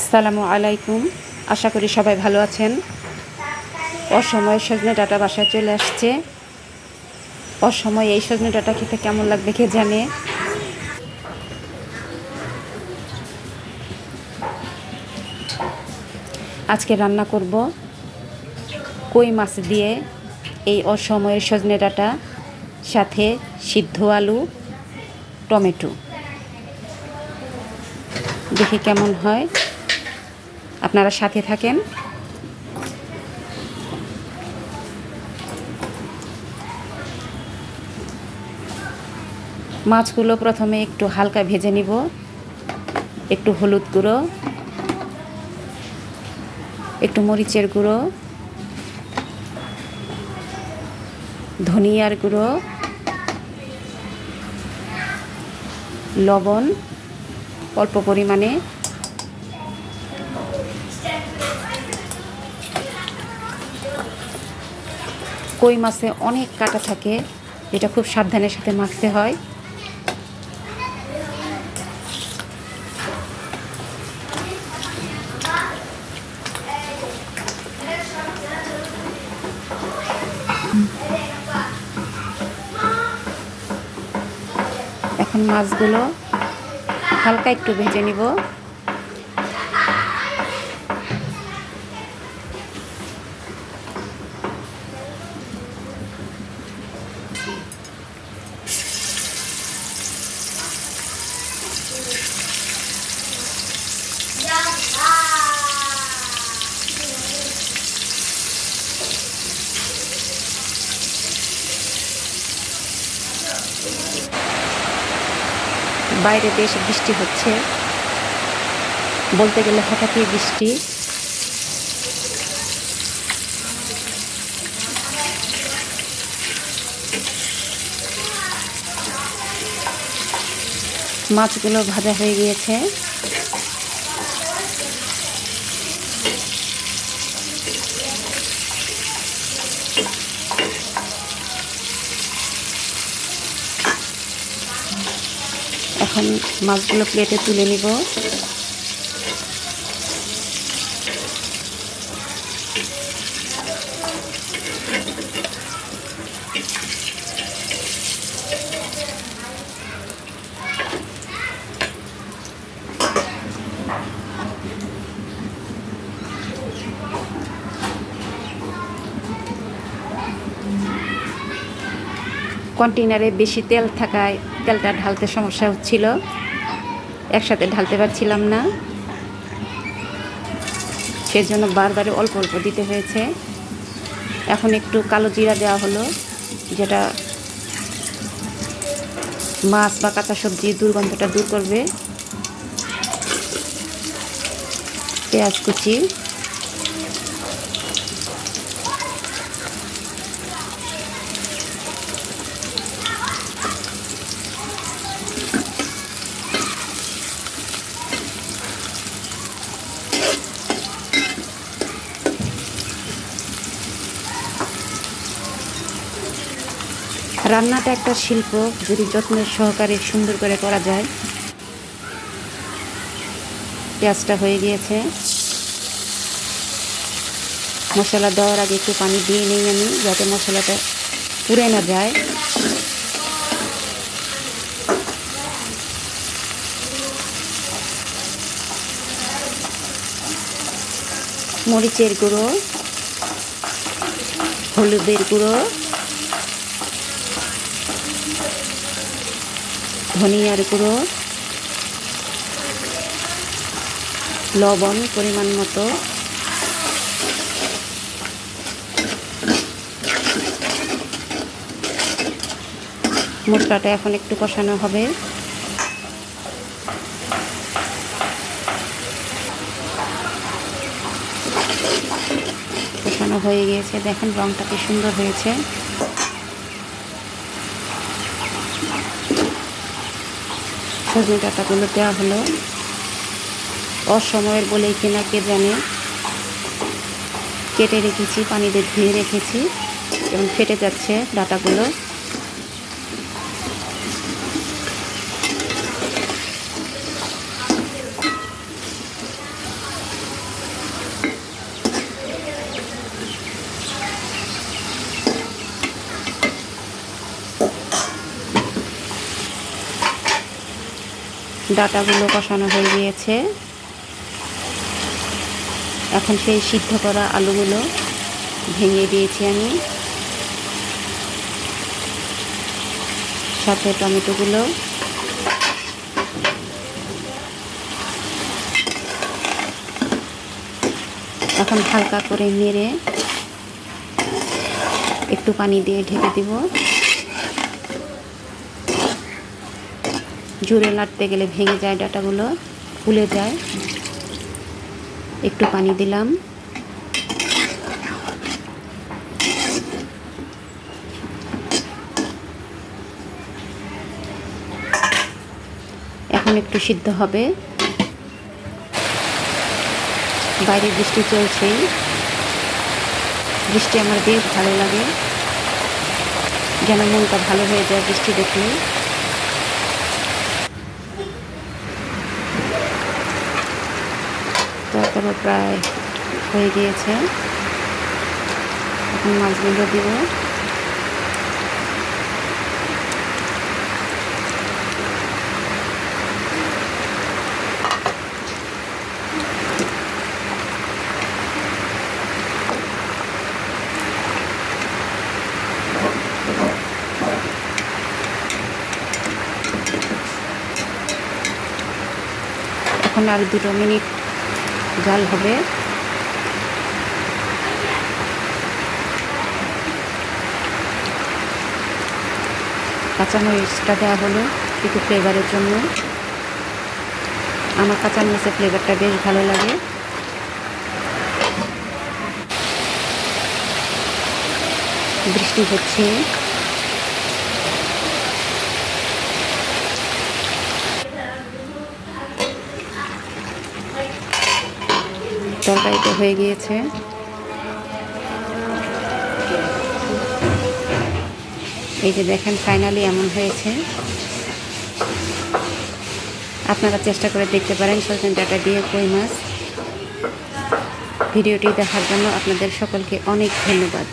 আসসালামু আলাইকুম। আশা করি সবাই ভালো আছেন। অসময়ে সজনে ডাঁটা বাসায় চলে আসছে। অসময়ে এই সজনে ডাঁটা খেতে কেমন লাগবে কে জানে। আজকে রান্না করব কই মাছ দিয়ে এই অসময়ের সজনে ডাঁটা, সাথে সিদ্ধ আলু, টমেটো। দেখি কেমন হয়, আপনারা সাথে থাকেন। মাছগুলো প্রথমে একটু হালকা ভেজে নিব। একটু হলুদ গুঁড়ো, একটু মরিচের গুঁড়ো, ধনিয়ার গুঁড়ো, লবণ অল্প পরিমাণে, কই মাছে অনেক কাঁটা থাকে, এটা খুব সাবধানের সাথে মাখতে হয়। এখন মাছগুলো হালকা একটু ভেজে নিব। বাইরে বেশ বৃষ্টি হচ্ছে, বলতে গেলে হঠাৎই বৃষ্টি। মাছগুলো ভাজা হয়ে গিয়েছে। এখন মাছগুলো প্লেটে তুলে নিব। কন্টেনারে বেশি তেল থাকায় তেলটা ঢালতে সমস্যা হচ্ছিল, একসাথে ঢালতে পারছিলাম না, সেজন্য বারবার অল্প অল্প দিতে হয়েছে। এখন একটু কালো জিরা দেওয়া হলো, যেটা মাছ বা কাঁচা সবজির দুর্গন্ধটা দূর করবে। পেঁয়াজ কুচি, রান্নাটা একটা শিল্প, যদি যত্নের সহকারে সুন্দর করে করা যায়। পেঁয়াজটা হয়ে গিয়েছে। মশলা দেওয়ার আগে একটু পানি দিয়ে নিই আমি, যাতে মশলাটা পুড়ে না যায়। মরিচের গুঁড়ো, হলুদের গুঁড়ো, ধনিয়ার গুঁড়ো, লবণ পরিমাণ মতো, মশলাটা এখন একটু কষানো হবে। কষানো হয়ে গিয়েছে, দেখেন রংটা কি সুন্দর হয়েছে। সজনে ডাঁটাগুলো দেওয়া হলো। অসময়ের বলেই কিনা কে জানে, কেটে রেখেছি, পানিতে ধুয়ে রেখেছি এবং ফেটে যাচ্ছে ডাঁটাগুলো। ডাঁটাগুলো কষানো হয়ে গিয়েছে। এখন সেই সিদ্ধ করা আলুগুলো ভেঙে দিয়েছি আমি, সাথে টমেটোগুলো। এখন হালকা করে নেড়ে একটু পানি দিয়ে ঢেকে দিব। জোরে নাড়তে গেলে ভেঙে যায়, ডাঁটাগুলো ফুলে যায়। একটু পানি দিলাম। এখন একটু সিদ্ধ হবে। বাইরে বৃষ্টি চলছে। বৃষ্টি আমার বেশ ভালো লাগে, যেন মনটা ভালো হয়ে যায় বৃষ্টি দেখলে। তরকারি প্রায় হয়ে গিয়েছে। এখন মাছগুলো দিব। এখন আর 2 মিনিট জাল হবে। কাঁচামরিচটা দেওয়া হলো একটু ফ্লেভারের জন্য। আমার কাঁচামরিচের ফ্লেভারটা বেশ ভালো লাগে। বৃষ্টি হচ্ছে। তরকারিটা হয়ে গিয়েছে। এই যে দেখেন, ফাইনালি এমন হয়েছে। আপনারা চেষ্টা করে দেখতে পারেন সজনে ডাঁটা দিয়ে কই মাছ। ভিডিওটি দেখার জন্য আপনাদের সকলকে অনেক ধন্যবাদ।